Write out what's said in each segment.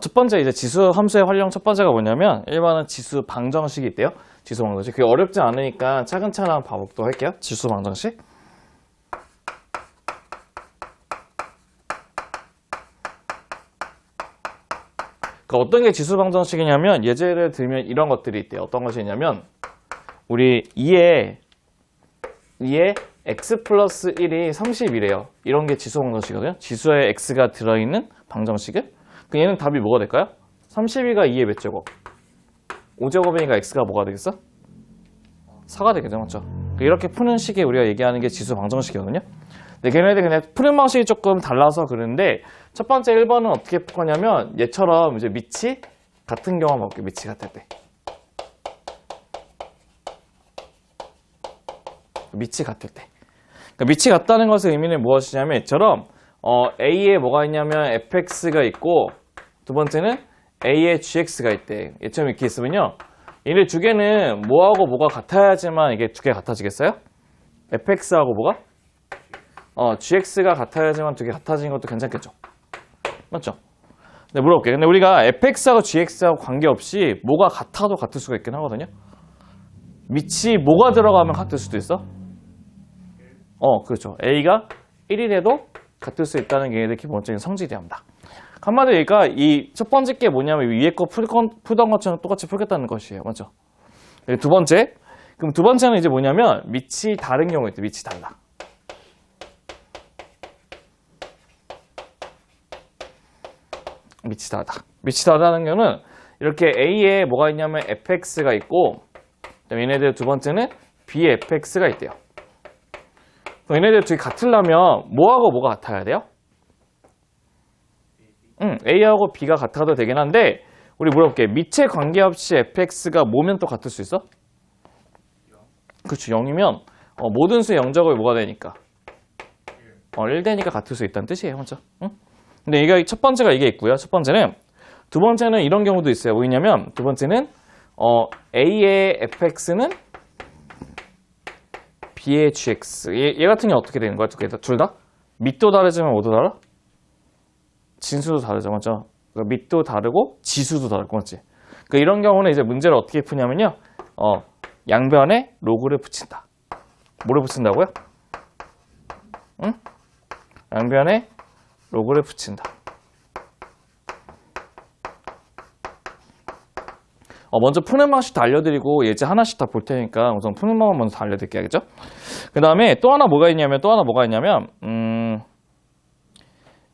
첫 번째 이제 지수 함수의 활용 첫 번째가 뭐냐면 1번은 지수 방정식이 있대요. 지수 방정식. 그게 어렵지 않으니까 차근차근 한번 봐보도록 할게요. 지수 방정식. 어떤 게 지수 방정식이냐면 예제를 들면 이런 것들이 있대요. 어떤 것이 있냐면 우리 2에 x 플러스 1이 30이래요. 이런 게 지수 방정식이거든요. 지수에 x가 들어있는 방정식을. 그럼 얘는 답이 뭐가 될까요? 32가 2의 몇 제곱? 5제곱이니까 x가 뭐가 되겠어? 4가 되겠죠. 맞죠? 이렇게 푸는 식에 우리가 얘기하는 게 지수 방정식이거든요. 근데 걔네들 그냥 푸는 방식이 조금 달라서 그러는데 첫 번째 1번은 어떻게 풀 거냐면 얘처럼 이제 밑이 같은 경우 한번 볼게요. 밑이 같을 때. 밑이 같을 때. 그러니까 밑이 같다는 것의 의미는 무엇이냐면 얘처럼 A에 뭐가 있냐면 fx가 있고 두 번째는 A에 gx가 있대. 얘처럼 이렇게 있으면요. 얘네 두 개는 뭐하고 뭐가 같아야지만 이게 두 개가 같아지겠어요? fx하고 뭐가? gx가 같아야지만 두 개 같아지는 것도 괜찮겠죠? 맞죠? 네, 물어볼게요. 근데 우리가 fx하고 gx하고 관계없이 뭐가 같아도 같을 수가 있긴 하거든요. 밑이 뭐가 들어가면 같을 수도 있어? 그렇죠. a가 1이라도 같을 수 있다는 게 얘네들 기본적인 성질이 합니다. 한마디로 얘가 이 첫 번째 게 뭐냐면 위에 거 풀던 것처럼 똑같이 풀겠다는 것이에요. 맞죠? 두 번째. 그럼 두 번째는 이제 뭐냐면 밑이 다른 경우에 있대. 밑이 달라. 밑이 다르다. 밑이 다르다는 경우는 이렇게 A에 뭐가 있냐면 fx가 있고 얘네들 두 번째는 B에 fx가 있대요. 그럼 얘네들 둘이 같으려면 뭐하고 뭐가 같아야 돼요? A하고 B가 같아도 되긴 한데 우리 물어볼게. 밑에 관계없이 fx가 뭐면 또 같을 수 있어? 그렇죠. 0이면 모든 수의 영적을 뭐가 되니까 1 되니까 같을 수 있다는 뜻이에요. 맞죠? 응? 근데 이게 첫 번째가 이게 있고요. 첫 번째는 두 번째는 이런 경우도 있어요. 뭐냐면 두 번째는 A의 fx는 B의 gx. 얘 같은 경우 어떻게 되는 거야? 둘 다? 밑도 다르지만 뭐도 달라? 진수도 다르죠. 맞죠? 그러니까 밑도 다르고 지수도 다르고 맞지? 그러니까 이런 경우는 이제 문제를 어떻게 푸냐면요. 양변에 로그를 붙인다. 뭐를 붙인다고요? 응? 양변에 로그를 붙인다. 먼저 푸는 방식도 알려드리고 예제 하나씩 다 볼 테니까 우선 푸는 방법 먼저 다 알려드릴게요. 알겠죠? 그 다음에 또 하나 뭐가 있냐면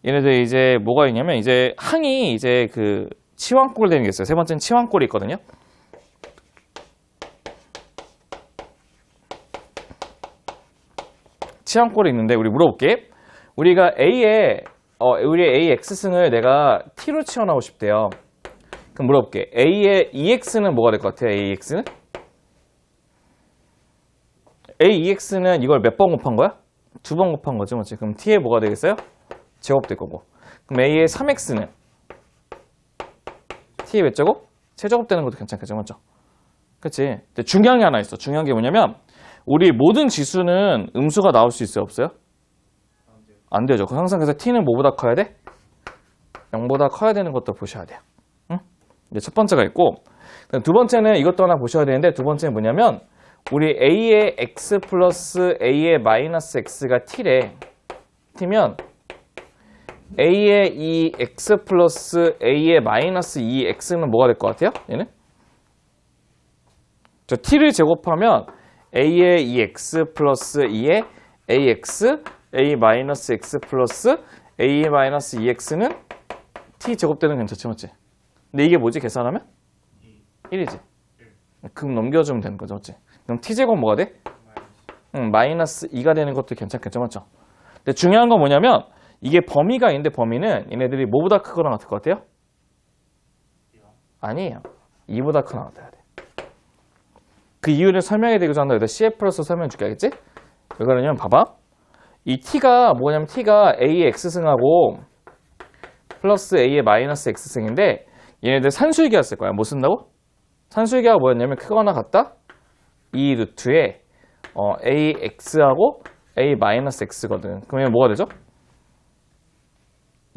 얘네들 이제 뭐가 있냐면 이제 항이 이제 그 치환골 되는 게 있어요. 세 번째는 치환골이 있거든요. 치환골이 있는데 우리 물어볼게. 우리가 우리의 A x승을 내가 t로 치환하고 싶대요. 그럼 물어볼게. A의 EX는 뭐가 될 것 같아요? AEX는? AEX는 이걸 몇 번 곱한 거야? 2번 곱한 거죠. 맞지? 그럼 T에 뭐가 되겠어요? 제곱 될 거고. 그럼 A의 3X는? T의 몇 제곱? 세제곱 되는 것도 괜찮겠죠. 맞죠? 그치? 근데 중요한 게 하나 있어. 중요한 게 뭐냐면 우리 모든 지수는 음수가 나올 수 있어요? 없어요? 안 되죠. 항상 그래서 T는 뭐보다 커야 돼? 0보다 커야 되는 것도 보셔야 돼요. 이제 첫 번째가 있고 두 번째는 이것도 하나 보셔야 되는데 두 번째는 뭐냐면 우리 A의 x 플러스 A의 마이너스 x가 t래. t면 A의 이 x 플러스 A의 마이너스 2x는 뭐가 될 것 같아요? 얘는? 저 t를 제곱하면 A의 이 x 플러스 2의 ax A 마이너스 x 플러스 A 마이너스 2x는 t 제곱되는 괜찮지 맞지? 근데 이게 뭐지? 계산하면? 1이지. 그럼 넘겨주면 되는 거죠. 맞지? 그럼 t제곱 뭐가 돼? 마이너스 2가 되는 것도 괜찮겠죠. 맞죠? 근데 중요한 건 뭐냐면 이게 범위가 있는데 범위는 얘네들이 뭐보다 크거나 같을 것 같아요? 아니에요. 2보다 크거나 같아야 돼. 그 이유를 설명해 드리고자 한다. 여기다 CF 플러스 설명 줄게. 알겠지? 왜 그러냐면 봐봐. 이 t가 뭐냐면 t가 a의 x승하고 플러스 a의 마이너스 x승인데 얘네들 산술기였을 거야. 뭐 쓴다고? 산술기가 뭐였냐면 크거나 같다? 2 루트에 ax하고 a 마이너스 x거든. 그러면 뭐가 되죠?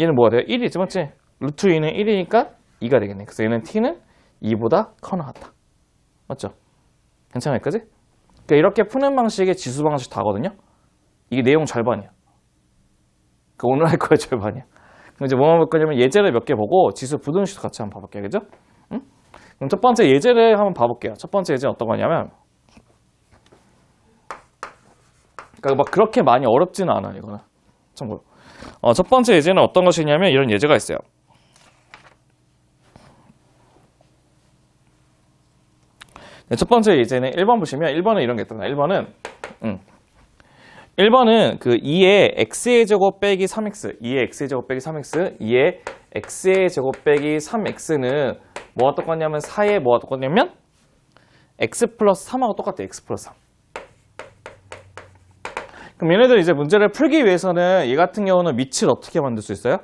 얘는 뭐가 돼요? 1이지 맞지? 루트 2는 1이니까 2가 되겠네. 그래서 얘는 t는 2보다 커 나갔다. 맞죠? 괜찮을 거지? 그러니까 이렇게 푸는 방식의 지수 방식 다거든요. 이게 내용 절반이야. 그러니까 오늘 할 거의 절반이야. 그럼 이제 뭐만 볼 거냐면 예제를 몇 개 보고 지수 부등식도 같이 한번 봐볼게요. 그죠? 응? 그럼 첫 번째 예제를 한번 봐볼게요. 첫 번째 예제는 어떤 거냐면 그러니까 막 그렇게 많이 어렵지는 않아요. 이거는 참고로. 첫 번째 예제는 어떤 것이냐면 이런 예제가 있어요. 네, 첫 번째 예제는 1번 보시면 1번은 이런 게 있잖아요. 1번은 그 2의 x의 제곱 빼기 3x 2의 x의 제곱 빼기 3x 2의 x의 제곱 빼기 3x는 뭐가 똑같냐면 4의 뭐가 똑같냐면 x 플러스 3하고 똑같아요. x 플러스 3. 그럼 얘네들 이제 문제를 풀기 위해서는 얘 같은 경우는 밑을 어떻게 만들 수 있어요?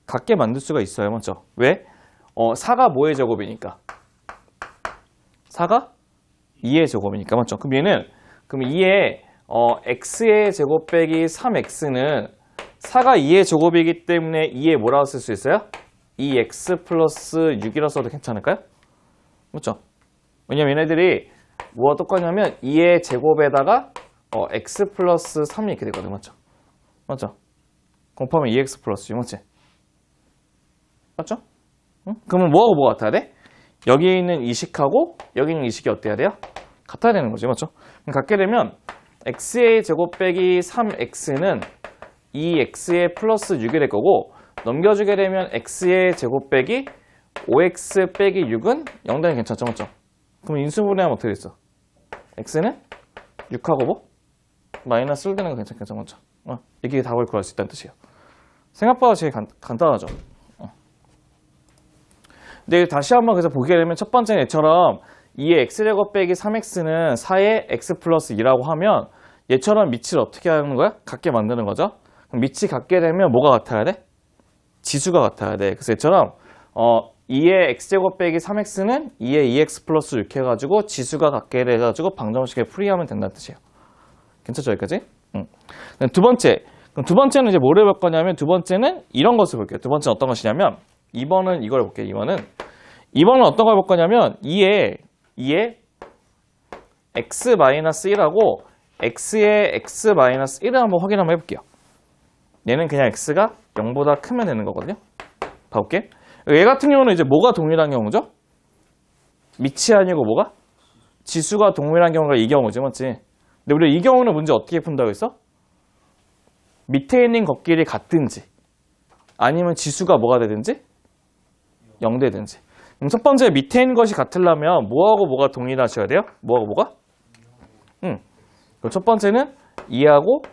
같게 만들 수가 있어요. 맞죠? 왜? 4가 뭐의 제곱이니까? 4가 2의 제곱이니까. 맞죠? 그럼 얘는 그럼 2의 x의 제곱 빼기 3x는 4가 2의 제곱이기 때문에 2의 뭐라고 쓸 수 있어요? 2x 플러스 6이라고 써도 괜찮을까요? 맞죠? 왜냐면 얘네들이 뭐가 똑같냐면 2의 제곱에다가 x 플러스 3이 이렇게 되거든요. 맞죠? 맞죠? 곱하면 2x 플러스 6, 맞지? 맞죠? 응? 그러면 뭐하고 뭐가 같아야 돼? 여기에 있는 이식하고 여기 있는 이식이 어때야 돼요? 같아야 되는 거지. 맞죠? 그럼 같게 되면 x의 제곱 빼기 3x는 2x의 플러스 6이 될 거고 넘겨주게 되면 x의 제곱 빼기 5x 빼기 6은 0단위 괜찮죠? 맞죠? 그럼 인수분해하면 어떻게 됐어? x는 6하고 뭐? 마이너스 1 되는 거 괜찮겠죠? 맞죠? 이게 답을 구할 수 있다는 뜻이에요. 생각보다 제일 간단하죠? 근데 다시 한번 그래서 보게 되면 첫 번째 얘처럼 2의 x제곱 빼기 3x는 4의 x 플러스 2라고 하면 얘처럼 밑을 어떻게 하는 거야? 같게 만드는 거죠. 그럼 밑이 같게 되면 뭐가 같아야 돼? 지수가 같아야 돼. 그래서 얘처럼 2의 x제곱 빼기 3x는 2의 2x 플러스 6 해가지고 지수가 같게 돼가지고 방정식에 풀이하면 된다는 뜻이에요. 괜찮죠? 여기까지? 응. 두 번째. 그럼 두 번째는 이제 뭐를 볼 거냐면 두 번째는 이런 것을 볼게요. 두 번째는 어떤 것이냐면 2번은 이걸 볼게요. 2번은 어떤 걸 볼 거냐면 2의 x-1하고 x의 x-1을 한번 확인 한번 해볼게요. 얘는 그냥 x가 0보다 크면 되는 거거든요. 봐볼게. 얘 같은 경우는 이제 뭐가 동일한 경우죠? 밑이 아니고 뭐가? 지수가 동일한 경우가 이 경우지, 맞지? 근데 우리가 이 경우는 문제 어떻게 푼다고 했어? 밑에 있는 것끼리 같든지 아니면 지수가 뭐가 되든지 0 되든지. 그럼 첫 번째 밑에 있는 것이 같으려면 뭐하고 뭐가 동일하셔야 돼요? 뭐하고 뭐가? 그럼 첫 번째는 2하고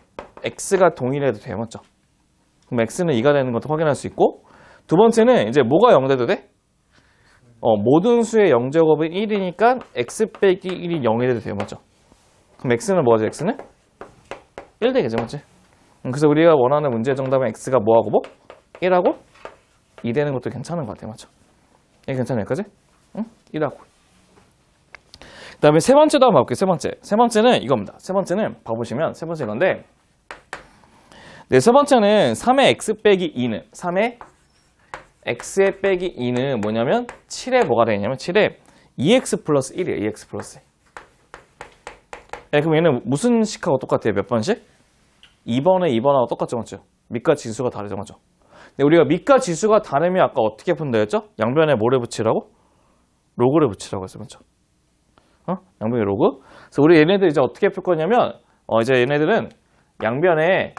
x가 동일해도 돼요. 맞죠? 그럼 x는 2가 되는 것도 확인할 수 있고 두 번째는 이제 뭐가 0 돼도 돼? 모든 수의 0제곱은 1이니까 x 빼기 1이 0이 돼도 돼요. 맞죠? 그럼 x는 뭐지? x는 1 되겠죠. 맞지? 그래서 우리가 원하는 문제의 정답은 x가 뭐하고 뭐? 1하고 2 되는 것도 괜찮은 것 같아요. 맞죠? 이게 괜찮아요. 그지? 응? 1하고. 그 다음에 세 번째도 한번 봐볼게요. 세 번째는 이겁니다. 세 번째는 봐보시면 세 번째 건데 네, 세 번째는 3의 x 빼기 2는 3의 x의 빼기 2는 뭐냐면 7에 뭐가 되냐면 7에 2x 플러스 1이에요. 2x 플러스 1. 네, 그럼 얘는 무슨 식하고 똑같아요? 몇 번씩? 2번에 2번하고 똑같죠. 맞죠? 밑과 지수가 다르죠. 맞죠? 근데 우리가 밑과 지수가 다르면 아까 어떻게 푼다 했죠? 양변에 뭐를 붙이라고? 로그를 붙이라고 했어요. 맞죠? 양변에 로그. 그래서 우리 얘네들 이제 어떻게 풀 거냐면 이제 얘네들은 양변에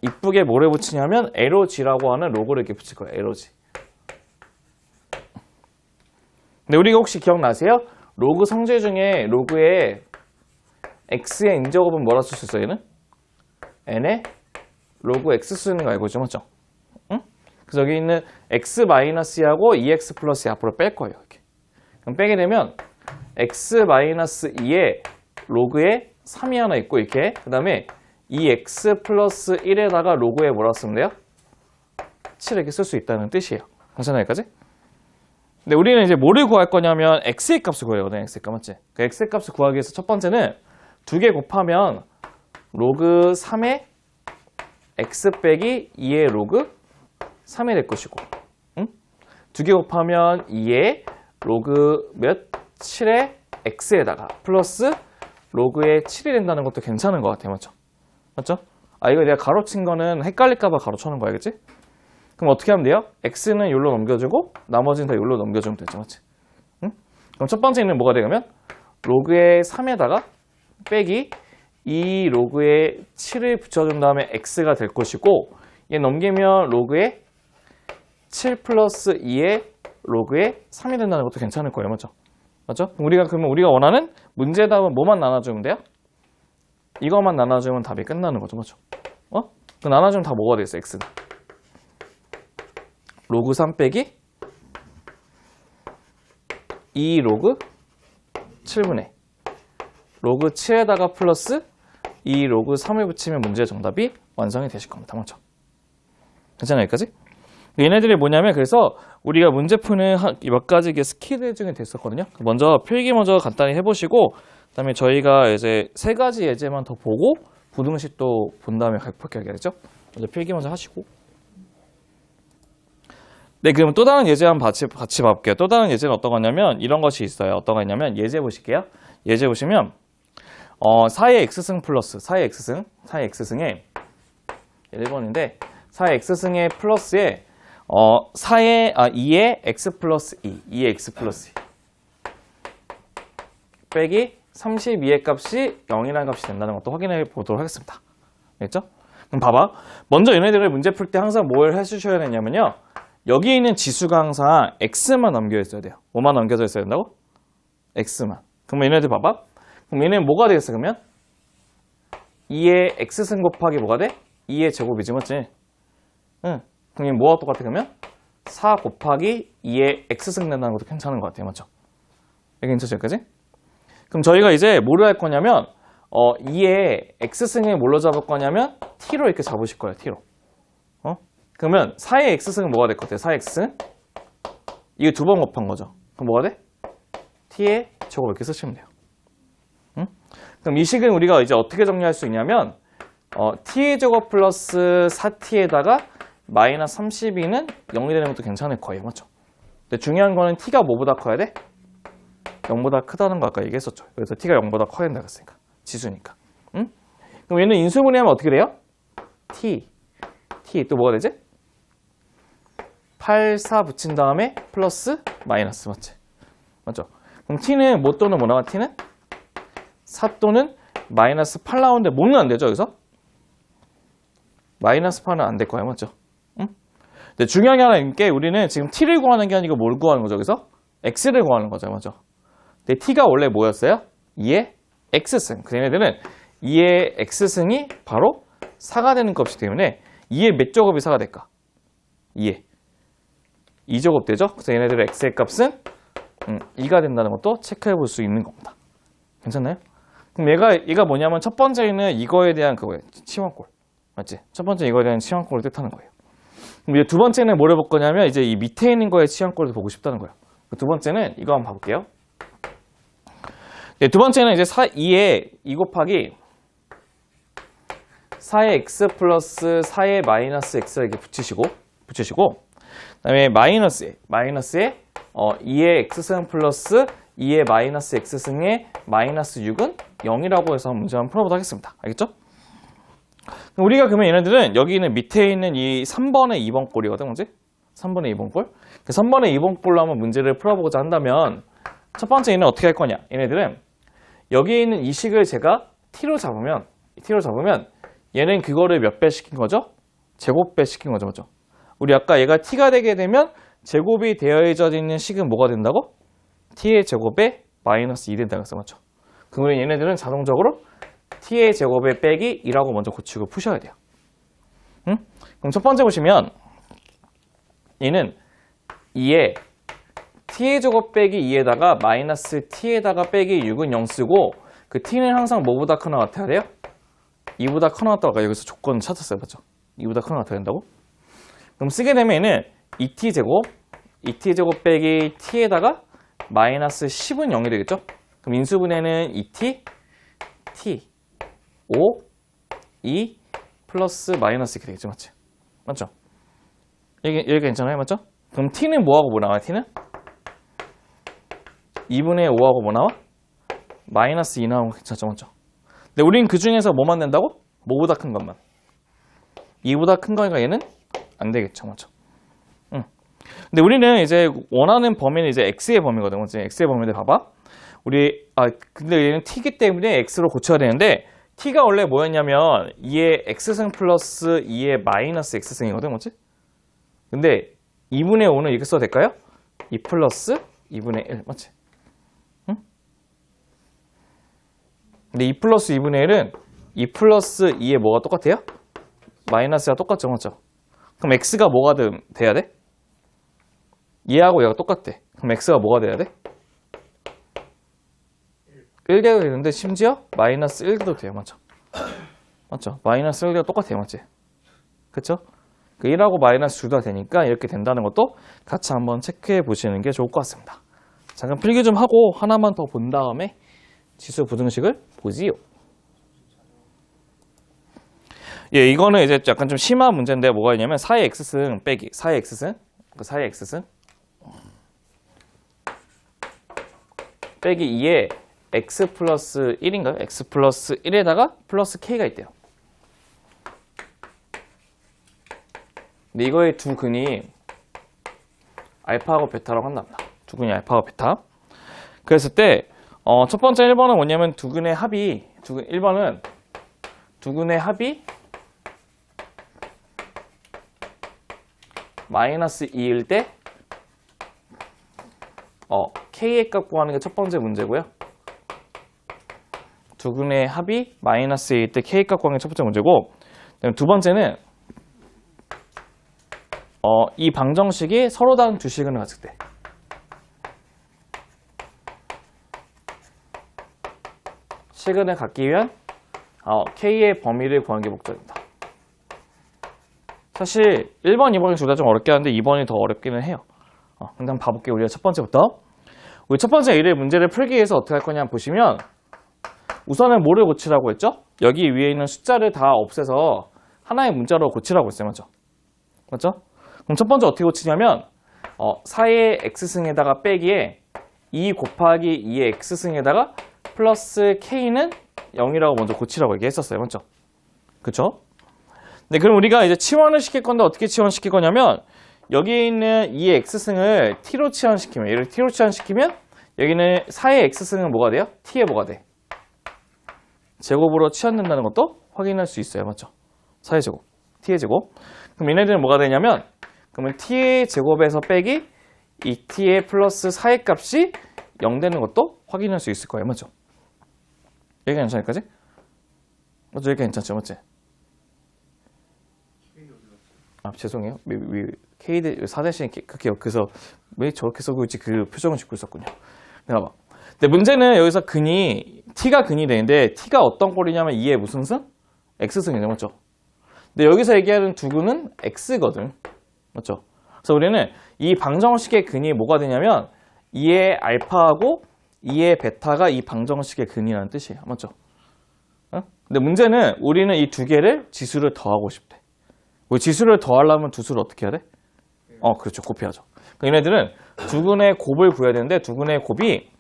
이쁘게 뭐를 붙이냐면 LOG라고 하는 로그를 이렇게 붙일 거예요. LOG. 근데 우리가 혹시 기억나세요? 로그 성질 중에 로그에 x의 인제곱은 뭐라 쓸 수 있어요? 얘는? n에 로그 x 쓰는 거 알고 있죠? 맞죠? 응? 그래서 여기 있는 x-2하고 2x 플러스 2 앞으로 뺄 거예요. 이렇게. 그럼 빼게 되면 x-2에 로그에 3이 하나 있고 이렇게 그 다음에 2x 플러스 1에다가 로그에 뭐라 쓰면 돼요? 7 이렇게 쓸 수 있다는 뜻이에요. 괜찮아요? 여기까지? 근데 우리는 이제 뭐를 구할 거냐면 x의 값을 구해야 되거든요. x의 값 맞지? 그 x의 값을 구하기 위해서 첫 번째는 2개 곱하면 로그 3의 x 빼기 2의 로그 3이 될 것이고 응? 두 개 곱하면 2의 로그 몇? 7의 x에다가 플러스 로그의 7이 된다는 것도 괜찮은 것 같아요. 맞죠? 맞죠? 아, 이거 내가 가로친 거는 헷갈릴까봐 가로쳐놓은 거 알겠지? 그럼 어떻게 하면 돼요? x는 여기로 넘겨주고 나머지는 다 여기로 넘겨주면 되죠. 맞지? 응? 그럼 첫 번째는 뭐가 되냐면 로그의 3에다가 빼기 2 로그의 7을 붙여준 다음에 x가 될 것이고 얘 넘기면 로그의 7 플러스 2의 로그의 3이 된다는 것도 괜찮을 거예요. 맞죠? 맞죠? 그러면 우리가 원하는 문제 답은 뭐만 나눠주면 돼요? 이것만 나눠주면 답이 끝나는 거죠. 맞죠? 그 나눠주면 다 뭐가 되겠어? x는 로그 3 빼기 2 로그 7분의 로그 7에다가 플러스 2 로그 3을 붙이면 문제의 정답이 완성이 되실 겁니다. 맞죠? 괜찮아요? 여기까지? 얘네들이 뭐냐면 그래서 우리가 문제 푸는 몇 가지 스킬 중에 됐었거든요. 먼저 필기 먼저 간단히 해보시고 그다음에 저희가 이제 3가지 예제만 더 보고 부등식도 본 다음에 발표하겠죠. 먼저 필기 먼저 하시고. 네, 그럼 또 다른 예제 한번 같이 봐볼게요. 또 다른 예제는 어떤 거냐면 이런 것이 있어요. 어떤 거냐면 예제 보실게요. 예제 보시면 4의 x승 플러스 4의 x승에 1번인데 4의 x승의 플러스에 2의 x 플러스 2의 x 플러스 2 빼기 32의 값이 0이라는 값이 된다는 것도 확인해 보도록 하겠습니다. 알겠죠? 그럼 봐봐. 먼저 얘네들을 문제 풀 때 항상 뭘 해주셔야 되냐면요. 여기 있는 지수가 항상 x만 남겨 있어야 돼요. 뭐만 남겨져 있어야 된다고? x만. 그럼 얘네들 봐봐. 그럼 얘네는 뭐가 되겠어 그러면? 2의 x승 곱하기 뭐가 돼? 2의 제곱이지 맞지? 응. 그럼 얘 뭐가 똑같아 그러면? 4 곱하기 2의 x승 된다는 것도 괜찮은 것 같아요. 맞죠? 이게 괜찮죠 여기까지? 그럼 저희가 이제 뭐를 할 거냐면 2의 x승을 뭘로 잡을 거냐면 t로 이렇게 잡으실 거예요. t로. 그러면 4의 x승은 뭐가 될 것 같아요? 4의 x승? 이거 2번 곱한 거죠. 그럼 뭐가 돼? t의 제곱 이렇게 쓰시면 돼요. 응? 그럼 이 식은 우리가 이제 어떻게 정리할 수 있냐면 t의 제곱 플러스 4t에다가 마이너스 32는 0이 되는 것도 괜찮을 거예요. 맞죠? 근데 중요한 거는 t가 뭐보다 커야 돼? 0보다 크다는 거 아까 얘기했었죠. 그래서 t가 0보다 커야 된다 그랬으니까. 지수니까. 응? 그럼 얘는 인수분해하면 어떻게 돼요? t 또 뭐가 되지? 8, 4 붙인 다음에 플러스 마이너스 맞지? 맞죠? 그럼 t는 뭐 또는 뭐 나와? t는 4 또는 마이너스 8 나오는데 뭐는 안 되죠 여기서? 마이너스 8은 안 될 거예요. 맞죠? 응? 근데 중요한 게 하나 있는 게 우리는 지금 t를 구하는 게 아니고 뭘 구하는 거죠 여기서? x를 구하는 거죠. 맞죠? 근데 t가 원래 뭐였어요? 2의 x승. 그 얘네들은 2의 x승이 바로 4가 되는 값이기 때문에 2의 몇 제곱이 4가 될까? 2의 2제곱 되죠? 그래서 얘네들의 x의 값은 2가 된다는 것도 체크해 볼 수 있는 겁니다. 괜찮나요? 그럼 얘가 뭐냐면 첫 번째는 이거에 대한 그거예요. 치환골. 맞지? 첫 번째 이거에 대한 치환골을 뜻하는 거예요. 그럼 이제 두 번째는 뭘 해볼 거냐면 이제 이 밑에 있는 거의 치환골을 보고 싶다는 거예요. 두 번째는 이거 한번 봐볼게요. 네, 두 번째는 이제 2에 2 곱하기 4의 x 플러스 4의 마이너스 x를 이렇게 붙이시고 그다음에 마이너스에 2의 x승 플러스 2의 마이너스 x승의 마이너스 6은 0이라고 해서 문제 한번 풀어보도록 하겠습니다. 알겠죠? 그럼 우리가 그러면 얘네들은 여기 있는 밑에 있는 이 3번의 2번 꼴이거든, 그지? 3번의 2번 꼴. 3번의 2번 꼴로 한번 문제를 풀어보고자 한다면 첫 번째 얘는 어떻게 할 거냐? 얘네들은 여기 있는 이 식을 제가 t로 잡으면 얘는 그거를 몇 배 시킨 거죠? 제곱배 시킨 거죠. 맞죠? 우리 아까 얘가 t가 되게 되면 제곱이 되어져 있는 식은 뭐가 된다고? t의 제곱에 마이너스 2 된다고 했어. 맞죠? 그러면 얘네들은 자동적으로 t의 제곱에 빼기 2라고 먼저 고치고 푸셔야 돼요. 응? 그럼 첫 번째 보시면 얘는 2에 t의 제곱 빼기 2에다가 마이너스 t에다가 빼기 6은 0 쓰고 그 t는 항상 뭐보다 크나 같아야 돼요? 2보다 커 나왔다고 여기서 조건 찾았어요. 맞죠? 2보다 커 나왔어야 된다고? 그럼 쓰게 되면 얘는 2t제곱 빼기 t에다가 마이너스 10은 0이 되겠죠? 그럼 인수분해는 2t, t, 5, 2 플러스 마이너스 이렇게 되겠죠? 맞죠? 이게 괜찮아요? 맞죠? 그럼 t는 뭐하고 뭐 나와요? t는 2분의 5하고 뭐 나와? 마이너스 2 나오는 거 괜찮죠? 맞죠? 근데 우린 그 중에서 뭐만 낸다고? 뭐보다 큰 것만. 2보다 큰 거니까 얘는 안 되겠죠. 맞죠? 응. 근데 우리는 이제 원하는 범위는 이제 x의 범위거든. 그치? x의 범위인데 봐봐. 근데 얘는 t이기 때문에 x로 고쳐야 되는데 t가 원래 뭐였냐면 2의 x승 플러스 2의 마이너스 x승이거든. 그치? 근데 2분의 5는 이렇게 써도 될까요? 2 플러스 2분의 1. 맞지? 응? 근데 2 플러스 2분의 1은 2 플러스 2의 뭐가 똑같아요? 마이너스가 똑같죠. 맞죠? 그럼 x가 뭐가 돼야 돼? 얘하고 얘가 똑같대. 그럼 x가 뭐가 돼야 돼? 1대가 되는데 심지어 마이너스 1대도 돼요. 맞죠? 맞죠? 마이너스 1대가 똑같아요. 맞지? 그쵸? 그 1하고 마이너스 2가 되니까 이렇게 된다는 것도 같이 한번 체크해 보시는 게 좋을 것 같습니다. 잠깐 필기 좀 하고 하나만 더 본 다음에 지수 부등식을 보지요. 예, 이거는 이제 약간 좀 심한 문제인데 뭐가 있냐면 4의 x승 빼기 4의 x승 그 4의 x승 빼기 2의 x 플러스 1인가요? x 플러스 1에다가 플러스 k가 있대요. 근데 이거의 두 근이 알파하고 베타라고 한답니다. 두 근이 알파하고 베타. 그랬을 때 첫 번째 1번은 뭐냐면 두 근의 합이 1번은 두 근의 합이 마이너스 2일 때 k의 값 구하는 게 첫 번째 문제고요. 두 근의 합이 마이너스 2일 때 k의 값 구하는 게 첫 번째 문제고, 그다음에 두 번째는 이 방정식이 서로 다른 두 시근을 가질 때 시근을 갖기 위한 k의 범위를 구하는 게 목적입니다. 사실 1번, 2번이 둘 다 좀 어렵게 하는데 2번이 더 어렵기는 해요. 근데 한번 봐볼게요. 우리가 첫 번째부터. 우리 첫 번째 일의 문제를 풀기 위해서 어떻게 할 거냐 보시면 우선은 뭐를 고치라고 했죠? 여기 위에 있는 숫자를 다 없애서 하나의 문자로 고치라고 했어요. 맞죠? 맞죠? 그럼 첫 번째 어떻게 고치냐면 4의 x승에다가 빼기에 2 곱하기 2의 x승에다가 플러스 k는 0이라고 먼저 고치라고 얘기했었어요. 맞죠? 그쵸? 네, 그럼 우리가 이제 치환을 시킬 건데 어떻게 치환시킬 거냐면 여기에 있는 2의 x승을 t로 치환시키면, 얘를 t로 치환시키면 여기는 4의 x승은 뭐가 돼요? t의 뭐가 돼? 제곱으로 치환된다는 것도 확인할 수 있어요. 맞죠? 4의 제곱, t의 제곱. 그럼 얘네들은 뭐가 되냐면 그러면 t의 제곱에서 빼기 이 t의 플러스 4의 값이 0 되는 것도 확인할 수 있을 거예요. 맞죠? 여기 괜찮을까지? 맞죠? 여기 괜찮죠? 맞지? 죄송해요. K대 4대신 그렇게 그래서 왜 저렇게 쓰고 있지 그 표정을 짓고 있었군요. 내가 봐. 근데 문제는 여기서 t가 근이 되는데 t가 어떤 꼴이냐면 2의 무슨 승? x승이죠. 맞죠? 근데 여기서 얘기하는 두 근은 x거든. 맞죠? 그래서 우리는 이 방정식의 근이 뭐가 되냐면 2의 알파하고 2의 베타가 이 방정식의 근이라는 뜻이에요. 맞죠? 근데 문제는 우리는 이 두 개를 지수를 더하고 싶대. 우리 지수를 더하려면 두 수를 어떻게 해야 돼? 그렇죠. 곱해야죠. 그러니까 얘네들은 두 근의 곱을 구해야 되는데 두 근의 곱이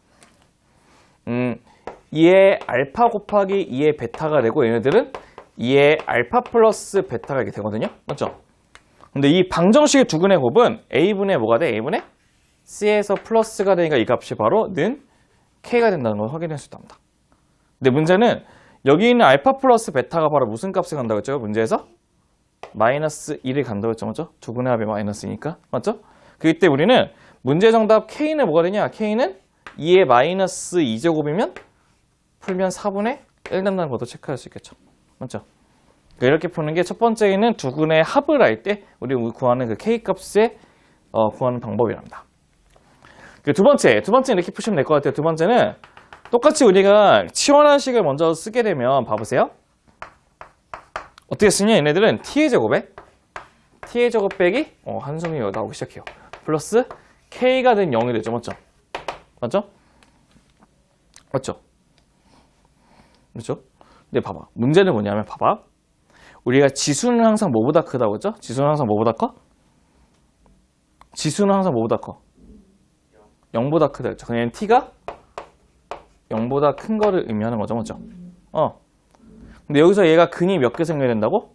2의 알파 곱하기 2의 베타가 되고 얘네들은 2의 알파 플러스 베타가 이렇게 되거든요. 맞죠? 근데 이 방정식의 두 근의 곱은 a분의 뭐가 돼? a분의 c에서 플러스가 되니까 이 값이 바로 는 k가 된다는 걸 확인할 수 있답니다. 근데 문제는 여기 있는 알파 플러스 베타가 바로 무슨 값을 간다고 했죠? 문제에서? 마이너스 1을 간다고 했죠. 맞죠? 두 근의 합이 마이너스니까. 맞죠? 그렇기 때문에 우리는 문제 정답 k는 뭐가 되냐? k는 2의 마이너스 2제곱이면 풀면 4분의 1 된다는 것도 체크할 수 있겠죠. 맞죠? 그러니까 이렇게 푸는 게 첫 번째는 두 근의 합을 할 때 우리 구하는 그 k 값에 구하는 방법이랍니다. 두 번째는 이렇게 푸시면 될 것 같아요. 두 번째는 똑같이 우리가 치환한식을 먼저 쓰게 되면 봐보세요. 어떻게 쓰냐? 얘네들은 t의 제곱에 t의 제곱 빼기 한숨이 나오기 시작해요. 플러스 k가 된 0이 되죠. 맞죠? 맞죠? 맞죠? 그렇죠? 근데 봐봐. 문제는 뭐냐면 봐봐. 우리가 지수는 항상 뭐보다 크다고 했죠? 지수는 항상 뭐보다 커? 지수는 항상 뭐보다 커? 0보다 크다 했죠. 그냥 t가 0보다 큰 거를 의미하는 거죠. 맞죠? 근데 여기서 얘가 근이 몇 개 생겨야 된다고?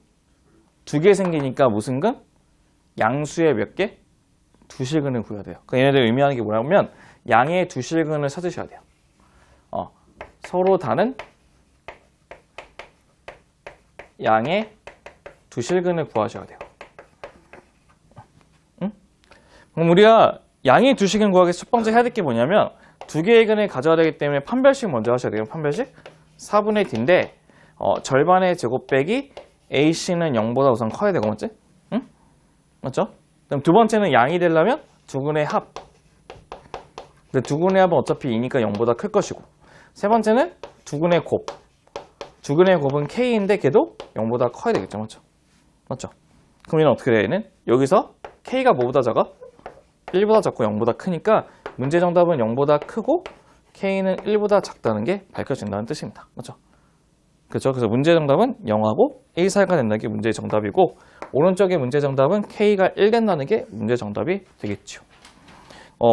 2개 생기니까 무슨 근? 양수의 몇 개? 두실근을 구해야 돼요. 그러니까 얘네들 의미하는 게 뭐냐면 양의 두실근을 찾으셔야 돼요. 서로 다른 양의 두실근을 구하셔야 돼요. 응? 그럼 우리가 양의 두실근 구하기 위해서 첫 번째 해야 될 게 뭐냐면 2개의 근을 가져야 되기 때문에 판별식 먼저 하셔야 돼요. 판별식 4분의 d인데 절반의 제곱 빼기 AC는 0보다 우선 커야 되고 맞지? 응? 맞죠? 그럼 두 번째는 양이 되려면 두근의 합. 근데 두근의 합은 어차피 2니까 0보다 클 것이고 세 번째는 두근의 곱. 두근의 곱은 K인데 걔도 0보다 커야 되겠죠. 맞죠? 맞죠? 그럼 얘는 어떻게 돼? 얘는 여기서 K가 뭐보다 작아? 1보다 작고 0보다 크니까 문제 정답은 0보다 크고 K는 1보다 작다는 게 밝혀진다는 뜻입니다. 맞죠? 그렇죠? 그래서 문제 정답은 0하고 1 사이가 된다는 게 문제의 정답이고 오른쪽의 문제 정답은 K가 1 된다는 게 문제 정답이 되겠죠.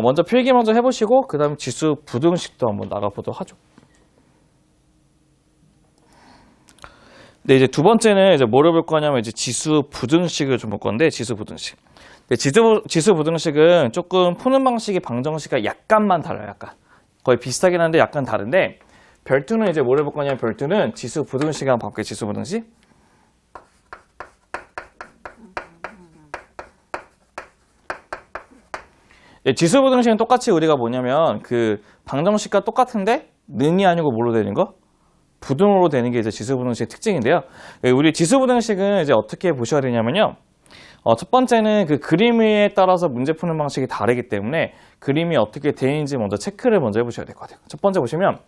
먼저 필기 먼저 해보시고 그 다음에 지수 부등식도 한번 나가보도록 하죠. 네, 이제 두 번째는 이제 뭐를 볼 거냐면 이제 지수 부등식을 좀 볼 건데 지수 부등식. 네, 지수 부등식은 조금 푸는 방식이 방정식과 약간만 달라요. 약간 거의 비슷하긴 한데 약간 다른데 별투는 이제 뭐를 볼 거냐면 별투는 지수 부등식 한번 볼게요. 지수 부등식. 네, 지수 부등식은 똑같이 우리가 뭐냐면 그 방정식과 똑같은데 는이 아니고 뭘로 되는 거? 부등으로 되는 게 이제 지수 부등식의 특징인데요. 우리 지수 부등식은 이제 어떻게 보셔야 되냐면요. 첫 번째는 그 그림에 따라서 문제 푸는 방식이 다르기 때문에 그림이 어떻게 되어 있는지 먼저 체크를 먼저 해보셔야 될 것 같아요. 첫 번째 보시면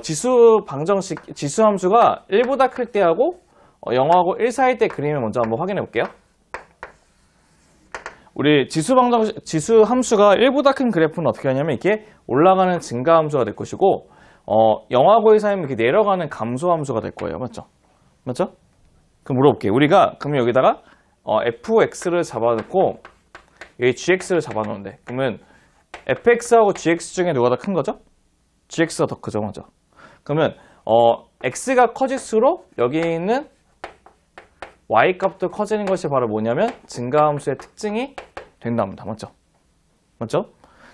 지수 방정식, 지수 함수가 1보다 클 때하고 0하고 1 사이 때 그림을 먼저 한번 확인해 볼게요. 우리 지수 함수가 1보다 큰 그래프는 어떻게 하냐면 이렇게 올라가는 증가 함수가 될 것이고 0하고 1 사이면 이렇게 내려가는 감소 함수가 될 거예요. 맞죠? 맞죠? 그럼 물어볼게요. 우리가 그럼 여기다가 fx를 잡아놓고 여기 gx를 잡아놓는데 그러면 fx하고 gx 중에 누가 더 큰 거죠? gx가 더 크죠. 맞죠? 그러면 x가 커질수록 여기 있는 y 값도 커지는 것이 바로 뭐냐면 증가함수의 특징이 된답니다. 맞죠? 맞죠?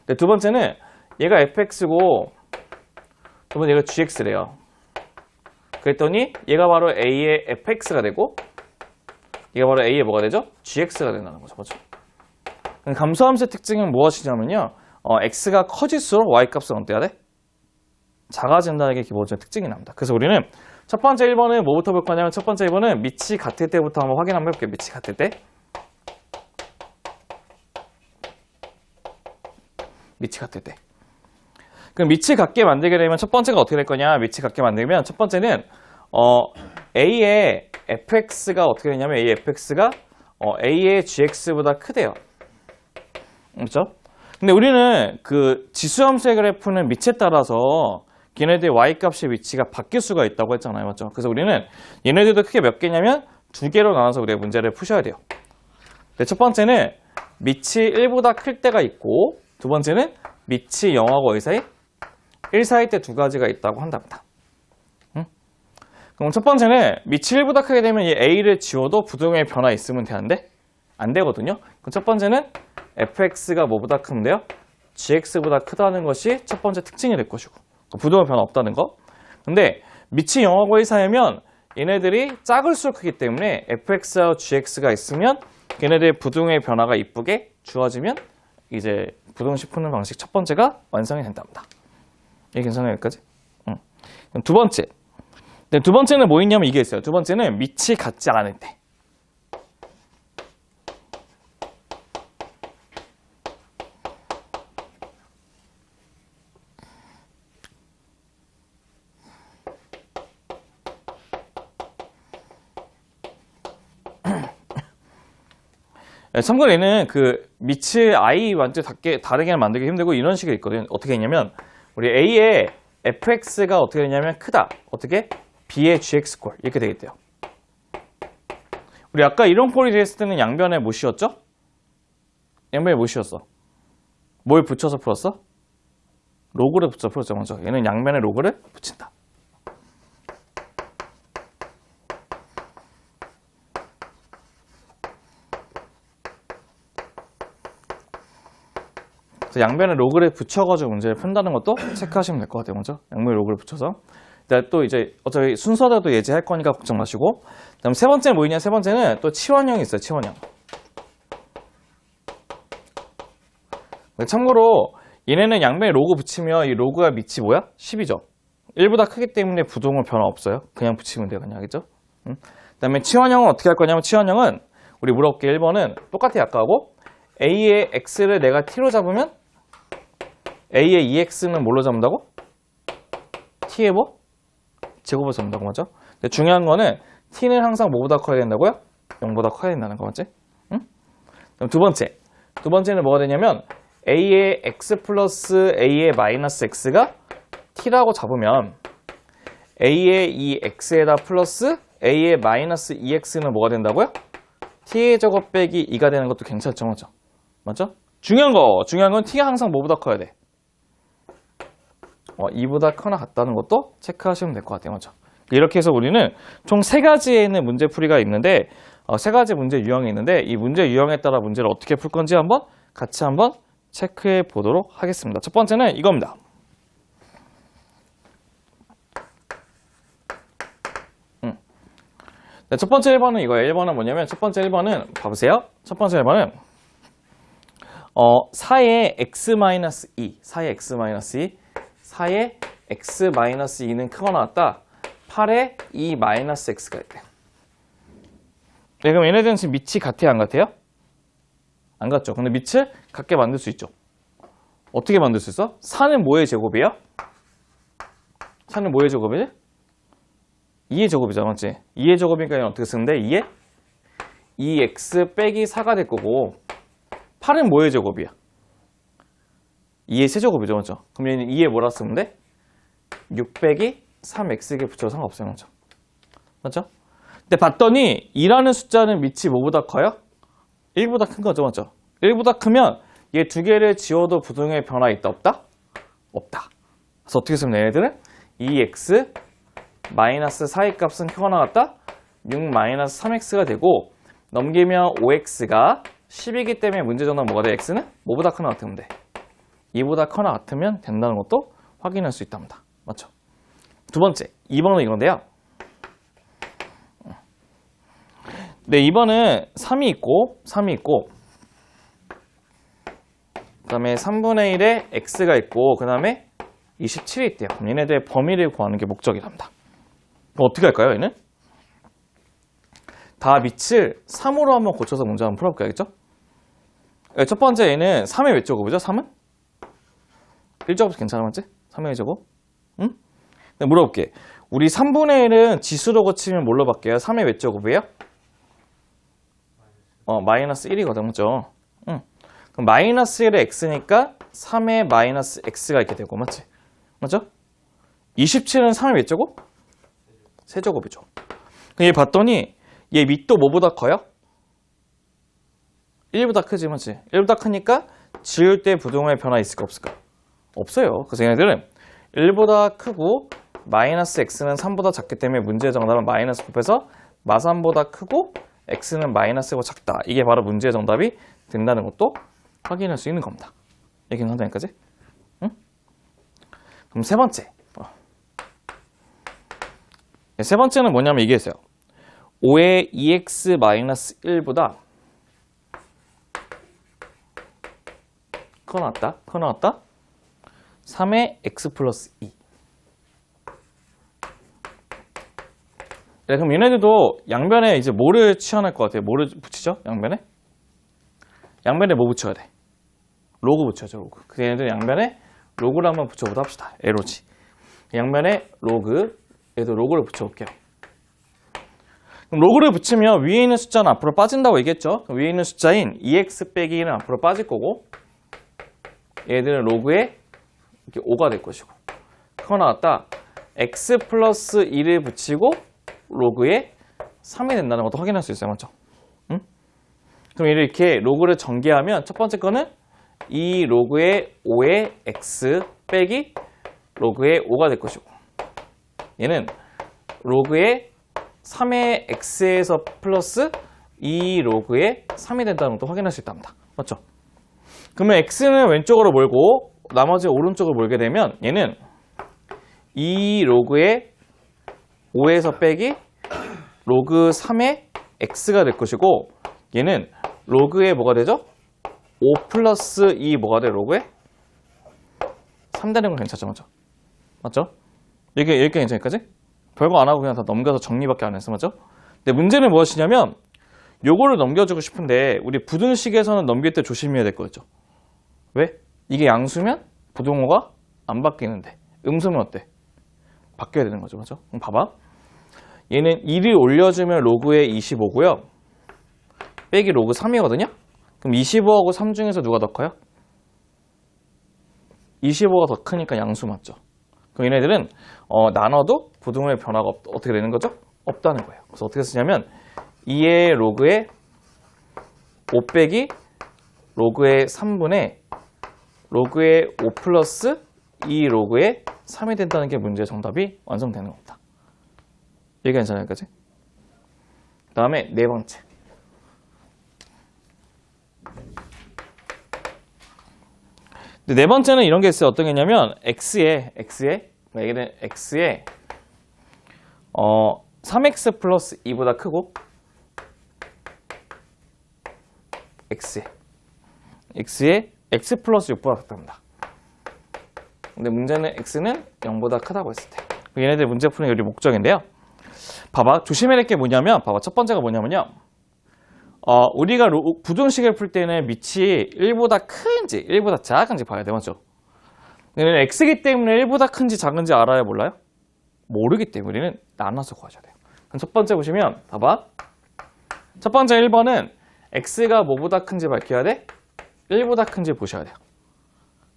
네, 두 번째는 얘가 fx고 두 번째 얘가 gx래요. 그랬더니 얘가 바로 a의 fx가 되고 얘가 바로 a의 뭐가 되죠? gx가 된다는 거죠. 맞죠? 감소함수의 특징은 무엇이냐면요. x가 커질수록 y 값은 어때야 돼? 작아진다는 게 기본적인 특징이 납니다. 그래서 우리는 첫 번째 1번은 뭐부터 볼 거냐면 첫 번째 1번은 밑이 같을 때부터 한번 확인 한번 해볼게요. 밑이 같을 때. 밑이 같을 때. 그럼 밑이 같게 만들게 되면 첫 번째가 어떻게 될 거냐? 밑이 같게 만들면 첫 번째는 a의 fx가 어떻게 되냐면 a의 fx가 a의 gx보다 크대요. 그렇죠? 근데 우리는 그 지수함수의 그래프는 밑에 따라서 걔네들 y값의 위치가 바뀔 수가 있다고 했잖아요. 맞죠? 그래서 우리는 얘네들도 크게 몇 개냐면 2개로 나눠서 우리가 문제를 푸셔야 돼요. 네, 첫 번째는 밑이 1보다 클 때가 있고 두 번째는 밑이 0하고 1 사이 1 사이 때 두 가지가 있다고 한답니다. 그럼 첫 번째는 밑이 1보다 크게 되면 이 a를 지워도 부등의 변화 있으면 되는데 안 되거든요. 그럼 첫 번째는 fx가 뭐보다 큰데요? gx보다 크다는 것이 첫 번째 특징이 될 것이고 부등의 변화 없다는 거. 근데 밑이 0하고 1 사이면 얘네들이 작을수록 크기 때문에 fx와 gx가 있으면 얘네들의 부등의 변화가 이쁘게 주어지면 이제 부등식 푸는 방식 첫 번째가 완성이 된답니다. 이게 괜찮아요? 여기까지? 그럼 두 번째. 네, 두 번째는 뭐 있냐면 이게 있어요. 두 번째는 밑이 같지 않을 때. 참고로 얘는 그 밑을 i 완전 다르게 만들기 힘들고 이런 식으로 있거든요. 어떻게 했냐면 우리 a의 fx가 어떻게 되냐면 크다. 어떻게? b의 gx꼴 이렇게 되겠대요. 우리 아까 이런 꼴이 됐을 때는 양변에 뭐 씌웠죠? 양변에 뭐 씌웠어? 뭘 붙여서 풀었어? 로그를 붙여서 풀었죠. 먼저 얘는 양변에 로그를 붙인다. 그래서 양변에 로그를 붙여가지고 문제를 푼다는 것도 체크하시면 될 것 같아요. 먼저 양변에 로그를 붙여서. 또 이제 어차피 순서대로 예제할 거니까 걱정 마시고. 그다음 세 번째 뭐냐? 세 번째는 또 치환형이 있어요. 치환형. 참고로 얘네는 양변에 로그 붙이면 이 로그가 밑이 뭐야? 10이죠. 1보다 크기 때문에 부동은 변화 없어요. 그냥 붙이면 돼요. 그냥 알겠죠? 그 다음에 치환형은 어떻게 할 거냐면 치환형은 우리 물어볼게 1번은 똑같아 아까하고 A의 X를 내가 T로 잡으면 A의 EX는 뭘로 잡는다고? T의 뭐? 제곱을 잡는다고 맞죠? 근데 중요한 거는 T는 항상 뭐보다 커야 된다고요? 0보다 커야 된다는 거 맞지? 응? 그럼 두 번째는 뭐가 되냐면 A의 X 플러스 A의 마이너스 X가 T라고 잡으면 A의 이 X에다 플러스 A의 마이너스 2X는 뭐가 된다고요? T의 제곱 빼기 2가 되는 것도 괜찮죠, 맞죠? 맞죠? 중요한 건 T가 항상 뭐보다 커야 돼? 2보다 커나 같다는 것도 체크하시면 될 것 같아요, 맞죠? 이렇게 해서 우리는 총 3가지에 있는 문제풀이가 있는데 3가지 문제 유형이 있는데 이 문제 유형에 따라 문제를 어떻게 풀 건지 같이 한번 체크해 보도록 하겠습니다. 첫 번째는 이겁니다. 네, 첫 번째 1번은 이거예요. 1번은 뭐냐면 첫 번째 1번은 봐보세요. 첫 번째 1번은 4의 x-2 4의 x-2 4의 x-2는 크거나 같다. 8의 2-x가 있대요. 네, 그럼 얘네들은 지금 밑이 같아요? 안 같아요? 안 같죠. 근데 밑을 같게 만들 수 있죠. 어떻게 만들 수 있어? 4는 뭐의 제곱이에요? 4는 뭐의 제곱이지? 2의 제곱이잖아, 맞지? 2의 제곱이니까 어떻게 쓰는데? 2의 2x 빼기 4가 될 거고 8은 뭐의 제곱이야? 2의 세제곱이죠, 맞죠? 그럼 얘는 2에 뭐라 쓰면 돼? 6 빼기 3x에게 붙여도 상관없어요, 맞죠? 맞죠? 근데 봤더니 2라는 숫자는 밑이 뭐보다 커요? 1보다 큰 거죠, 맞죠? 1보다 크면 얘 두 개를 지워도 부등의 변화 있다, 없다? 없다. 그래서 어떻게 쓰면 얘네들은 2x 마이너스 4의 값은 크거나 같다? 6 마이너스 3x가 되고 넘기면 5x가 10이기 때문에 문제 정답 뭐가 돼? x는 뭐보다 크나 같으면 돼? 2보다 커나 같으면 된다는 것도 확인할 수 있답니다. 맞죠? 두 번째, 2번은 이건데요. 네, 2번은 3이 있고 그 다음에 3분의 1에 x가 있고 그 다음에 27이 있대요. 그럼 얘네들의 범위를 구하는 게 목적이랍니다. 그럼 어떻게 할까요, 얘는? 다 밑을 3으로 한번 고쳐서 문제 한번 풀어볼게요, 알겠죠? 첫 번째 얘는 3의 몇 제곱이죠? 3은? 1제곱도 괜찮아, 맞지? 3의 1제곱? 응? 네, 물어볼게. 우리 3분의 1은 지수로 고치면 뭘로 바뀌어요? 3의 몇 제곱이에요? 마이너스 1이거든, 맞죠? 응. 그럼 마이너스 1의 x니까 3의 마이너스 x가 있게 되고, 맞지? 맞죠? 27은 3의 몇 제곱? 세제곱이죠. 얘 봤더니 얘 밑도 뭐보다 커요? 1보다 크지, 맞지? 1보다 크니까 지울 때 부동의 변화 있을까 없을까? 없어요. 그래서 얘네들은 1보다 크고 마이너스 x는 3보다 작기 때문에 문제의 정답은 마이너스 9에서 마3보다 크고 x는 마이너스고 작다. 이게 바로 문제의 정답이 된다는 것도 확인할 수 있는 겁니다. 얘기는 한다니까지? 응? 그럼 세 번째. 세 번째는 뭐냐면 이게 있어요. 5의 2x-1보다 커 나왔다. 3의 x 플러스 2. 네, 그럼 얘네들도 양변에 이제 뭐를 취환할 것 같아요? 뭐를 붙이죠? 양변에? 양변에 뭐 붙여야 돼? 로그 붙여야죠, 로그. 그래서 얘네들 양변에 로그를 한번 붙여보도록 합시다. LOG. 양변에 로그, 얘도 로그를 붙여볼게요. 그럼 로그를 붙이면 위에 있는 숫자는 앞으로 빠진다고 얘기했죠? 위에 있는 숫자인 2x 빼기 1은 앞으로 빠질 거고 얘들은 로그에 이렇게 5가 될 것이고 그거 나왔다. x 플러스 1을 붙이고 로그에 3이 된다는 것도 확인할 수 있어요. 맞죠? 응? 그럼 이렇게 로그를 전개하면 첫 번째 거는 2 로그의 5의 x 빼기 로그의 5가 될 것이고, 얘는 로그의 3의 x에서 플러스 2 로그의 3이 된다는 것도 확인할 수 있답니다. 맞죠? 그러면 x는 왼쪽으로 몰고 나머지 오른쪽으로 몰게 되면 얘는 2 로그의 5에서 빼기 로그 3의 x가 될 것이고, 얘는 로그의 뭐가 되죠? 5 플러스 2 뭐가 돼? 로그의 3 되는 건 괜찮죠? 맞죠? 맞죠? 이게 여기까지 괜찮을까지? 별거 안 하고 그냥 다 넘겨서 정리밖에 안 했어. 맞죠? 근데 문제는 무엇이냐면 요거를 넘겨주고 싶은데 우리 부등식에서는 넘길 때 조심해야 될 거였죠. 왜? 이게 양수면 부등호가 안 바뀌는데 음수면 어때? 바뀌어야 되는 거죠. 맞죠? 그럼 봐봐. 얘는 1을 올려주면 로그의 25고요. 빼기 로그 3이거든요. 그럼 25하고 3 중에서 누가 더 커요? 25가 더 크니까 양수 맞죠? 그럼 얘네들은 나눠도 부등호의 변화가 어떻게 되는 거죠? 없다는 거예요. 그래서 어떻게 쓰냐면 2의 로그의 5 빼기 로그의 3분의 로그의 5 플러스 2 로그의 3이 된다는 게 문제의 정답이 완성되는 겁니다. 이게 괜찮아요, 여기까지? 그 다음에 네 번째. 네 번째는 이런 게 있어요. 어떤 게 있냐면 x에 3x 플러스 2보다 크고 x에 x 플러스 6보다 작답니다. 근데 문제는 x는 0보다 크다고 했을 때. 얘네들 문제 푸는 게 우리 목적인데요. 봐봐, 조심해야 될 게 뭐냐면, 봐봐, 첫 번째가 뭐냐면요. 우리가 부등식을 풀 때는 밑이 1보다 큰지 1보다 작은지 봐야 돼. 맞죠? 얘는 x이기 때문에 1보다 큰지 작은지 알아요? 몰라요? 모르기 때문에 우리는 나눠서 구하셔야 돼요. 그럼 첫 번째 보시면 봐봐. 첫 번째 1번은 x가 뭐보다 큰지 밝혀야 돼? 1보다 큰지 보셔야 돼요.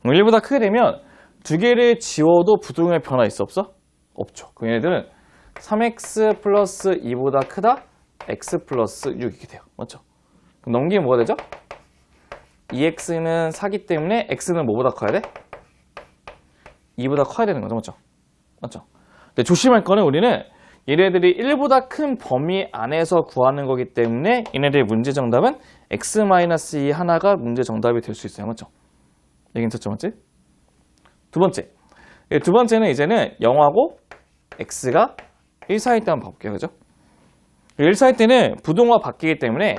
1보다 크게 되면 두 개를 지워도 부등호의 변화 있어 없어? 없죠. 그럼 얘네들은 3x 플러스 2보다 크다? x 플러스 6이게 돼요. 맞죠? 그럼 넘기면 뭐가 되죠? 2x는 4기 때문에 x는 뭐보다 커야 돼? 2보다 커야 되는 거죠. 맞죠? 맞죠? 근데 조심할 거는 우리는 얘네들이 1보다 큰 범위 안에서 구하는 거기 때문에 얘네들의 문제 정답은 x-2 하나가 문제 정답이 될 수 있어요. 맞죠? 이게 괜찮죠? 맞지? 두 번째. 두 번째는 이제는 0하고 x가 1 사이 때 한번 봐볼게요. 그죠? 1 사이 때는 부등호가 바뀌기 때문에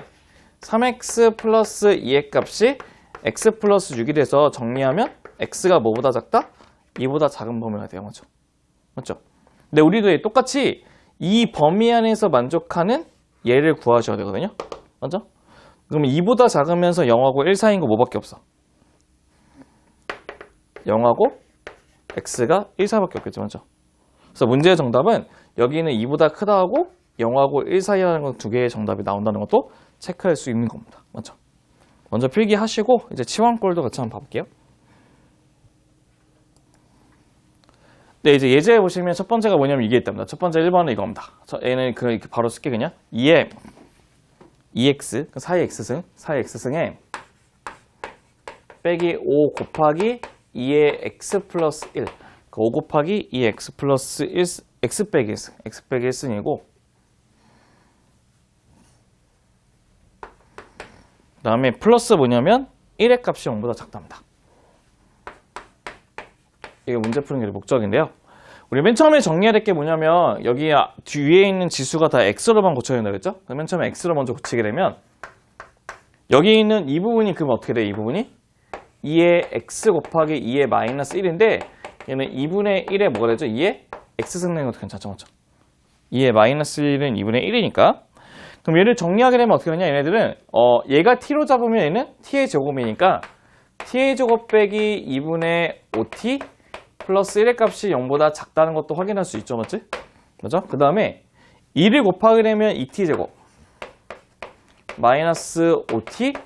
3x 플러스 2의 값이 x 플러스 6이 돼서 정리하면 x가 뭐보다 작다? 2보다 작은 범위가 돼요. 맞죠? 맞죠? 근데 우리도 똑같이 이 범위 안에서 만족하는 얘를 구하셔야 되거든요. 맞죠? 그러면 2보다 작으면서 0하고 1 사이인 거 뭐밖에 없어? 0하고 x가 1 사이밖에 없겠죠. 맞죠? 그래서 문제의 정답은 여기는 2보다 크다 하고 0하고 1 사이라는 건 두 개의 정답이 나온다는 것도 체크할 수 있는 겁니다. 맞죠? 먼저 필기 하시고 이제 치환꼴도 같이 한번 봐볼게요. 네, 이제 예제에 보시면 첫 번째가 뭐냐면 이게 있답니다. 첫 번째 1번은 이겁니다. 얘는 이렇게 바로 쓸게 그냥. 2에 2x, 4의 x승에 빼기 5 곱하기 2의 x 플러스 1. 5 곱하기 2의 x 플러스 1, x 빼기 1승. x 빼기 1승이고 그 다음에 플러스 뭐냐면 1의 값이 0보다 작답니다. 이게 문제 푸는 게 목적인데요. 우리 맨 처음에 정리해야 될 게 뭐냐면 여기 뒤에 있는 지수가 다 x로만 고쳐야 된다고 했죠? 맨 처음에 x로 먼저 고치게 되면 여기 있는 이 부분이 그럼 어떻게 돼? 이 부분이 2의 x 곱하기 2의 마이너스 1인데 얘는 2분의 1에 뭐가 되죠? 2의 x승 내는 것도 괜찮죠? 맞죠? 2의 마이너스 1은 2분의 1이니까 그럼 얘를 정리하게 되면 어떻게 되냐? 얘네들은 얘가 t로 잡으면 얘는 t의 제곱이니까 t의 제곱 빼기 2분의 5t 플러스 1의 값이 0보다 작다는 것도 확인할 수 있죠. 맞지? 맞죠? 그 다음에 2를 곱하게 되면 2t 제곱 마이너스 5t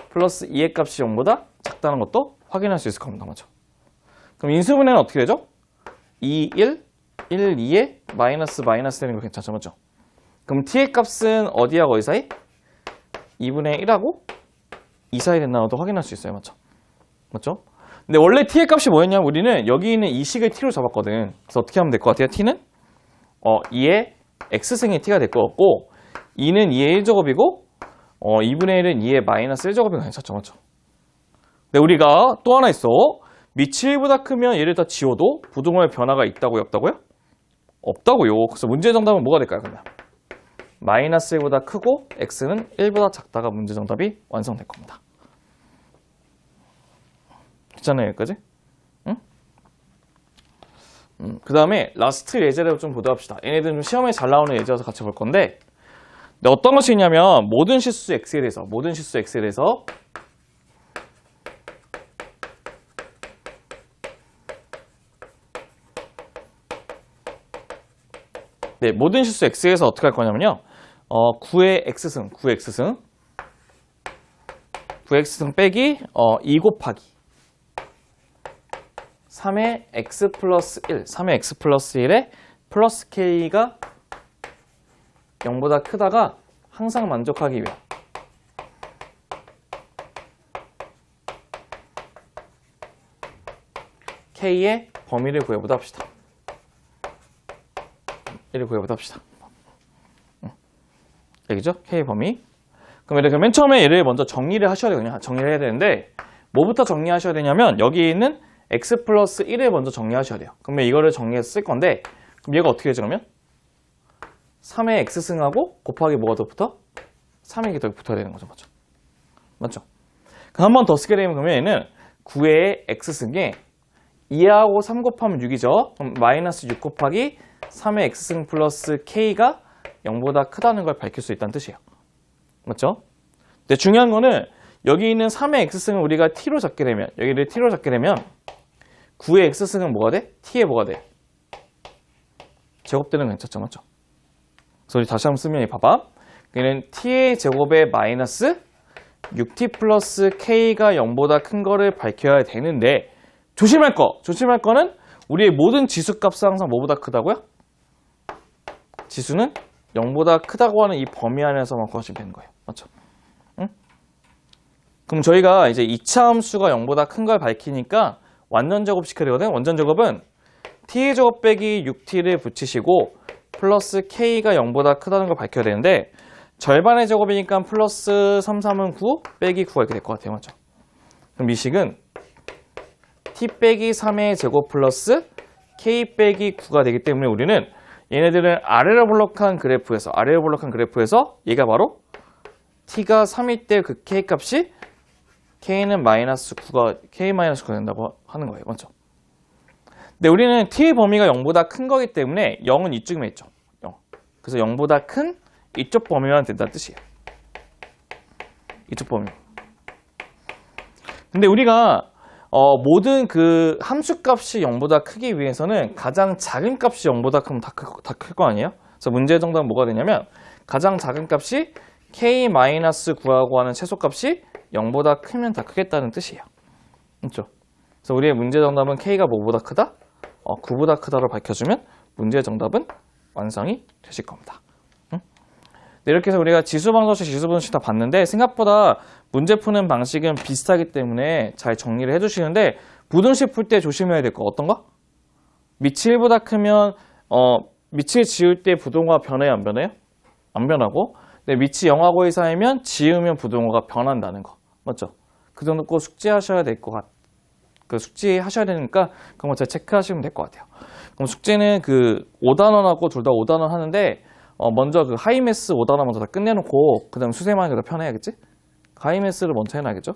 플러스 2의 값이 0보다 작다는 것도 확인할 수 있을 겁니다. 맞죠? 그럼 인수분해는 어떻게 되죠? 2, 1, 1, 2에 마이너스 되는 거 괜찮죠? 맞죠? 그럼 t의 값은 어디하고 어디 사이? 2분의 1하고 2 사이 된다는 것도 확인할 수 있어요. 맞죠? 맞죠? 근데 원래 t의 값이 뭐였냐면 우리는 여기 있는 이 식을 t로 잡았거든. 그래서 어떻게 하면 될 것 같아요? t는 2의 x승이 t가 될 것 같고 2는 2의 1제곱이고 2분의 1은 2의 마이너스 1제곱이가 괜찮죠. 맞죠? 근데 우리가 또 하나 있어. 밑이 1보다 크면 얘를 다 지워도 부동호의 변화가 있다고요? 없다고요? 없다고요. 그래서 문제 정답은 뭐가 될까요? 그러면 마이너스 1보다 크고 x는 1보다 작다가 문제 정답이 완성될 겁니다. 괜찮아요, 여기까지? 응? 그 다음에 라스트 예제를 좀 보도록 합시다. 얘네들은 좀 시험에 잘 나오는 예제라서 같이 볼 건데 어떤 것이 있냐면 모든 실수 x에 대해서 네, 모든 실수 x에서 어떻게 할 거냐면요 9의 x승 9x승 빼기 2 곱하기 3의 x 플러스 1에 플러스 k가 0보다 크다가 항상 만족하기 위한 k의 범위를 구해보다 합시다. 여기죠? k의 범위. 그럼 이렇게 맨 처음에 얘를 먼저 정리를 하셔야 되거든요. 정리를 해야 되는데 뭐부터 정리하셔야 되냐면 여기 있는 x 플러스 1을 먼저 정리하셔야 돼요. 그러면 이거를 정리해서 쓸 건데 그럼 얘가 어떻게 되죠 그러면? 3의 x승하고 곱하기 뭐가 더 붙어? 3이 더 붙어야 되는 거죠. 맞죠? 맞죠? 그럼 한 번 더 쓰게 되면 그러면 얘는 9의 x승에 2하고 3 곱하면 6이죠. 그럼 마이너스 6 곱하기 3의 x승 플러스 k가 0보다 크다는 걸 밝힐 수 있다는 뜻이에요. 맞죠? 근데 중요한 거는 여기 있는 3의 x승을 우리가 t로 잡게 되면 여기를 t로 잡게 되면 9의 x승은 뭐가 돼? t에 뭐가 돼? 제곱되는 거 괜찮죠? 맞죠? 그래서 우리 다시 한번 쓰면 봐봐. 얘는 t의 제곱에 마이너스 6t 플러스 k가 0보다 큰 거를 밝혀야 되는데 조심할 거는 우리의 모든 지수값은 항상 뭐보다 크다고요? 지수는 0보다 크다고 하는 이 범위 안에서만 구하시면 되는 거예요. 맞죠? 응? 그럼 저희가 이제 2차 함수가 0보다 큰 걸 밝히니까 완전 제곱 시켜야 되거든. 완전 제곱은 t의 제곱 빼기 6t를 붙이시고 플러스 k가 0보다 크다는 걸 밝혀야 되는데 절반의 제곱이니까 플러스 3, 3은 9 빼기 9가 이렇게 될 것 같아요. 맞죠? 그럼 이 식은 t 빼기 3의 제곱 플러스 k 빼기 9가 되기 때문에 우리는 얘네들은 아래로 볼록한 그래프에서 얘가 바로 t가 3일 때 그 k 값이 k는 마이너스 9가 된다고 하는 거예요. 맞죠? 근데 우리는 t의 범위가 0보다 큰 거기 때문에 0은 이쪽에 있죠. 0. 그래서 0보다 큰 이쪽 범위만 된다는 뜻이에요. 이쪽 범위. 근데 우리가 모든 그 함수값이 0보다 크기 위해서는 가장 작은 값이 0보다 크면 다 클 거 아니에요? 그래서 문제의 정답은 뭐가 되냐면 가장 작은 값이 k-9하고 하는 최소값이 0보다 크면 다 크겠다는 뜻이에요. 그렇죠? 그래서 우리의 문제 정답은 k가 뭐보다 크다? 9보다 크다로 밝혀주면 문제의 정답은 완성이 되실 겁니다. 응? 네, 이렇게 해서 우리가 지수방정식, 지수분식 다 봤는데 생각보다 문제 푸는 방식은 비슷하기 때문에 잘 정리를 해주시는데 부등식 풀 때 조심해야 될 거 어떤 거? 밑이 1보다 크면 밑을 지울 때 부동호가 변해요? 안 변해요? 안 변하고 근데 밑이 0하고 이상이면 지우면 부동호가 변한다는 거 맞죠? 그 정도 꼭 숙지하셔야 될 것 같아요. 숙지하셔야 되니까 그런 거 잘 체크하시면 될 것 같아요. 그럼 숙제는 그 5단원하고 둘 다 5단원 하는데 먼저 그 하이매스 5단원 먼저 다 끝내놓고 그 다음 수세만 해도 편해야겠지? 하이매스를 먼저 해놔야겠죠?